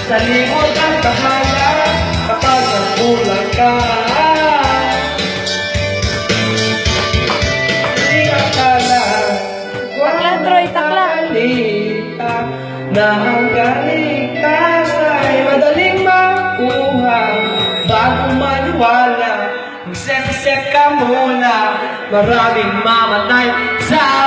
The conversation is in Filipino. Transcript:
Sa limot ang bahala kapag nagbulag ka. Hindi akala Takla, Troy, takla. Na ang kaligtas ay madaling makuha. Bago maniwala, mag-set ka muna. Maraming mamatay sa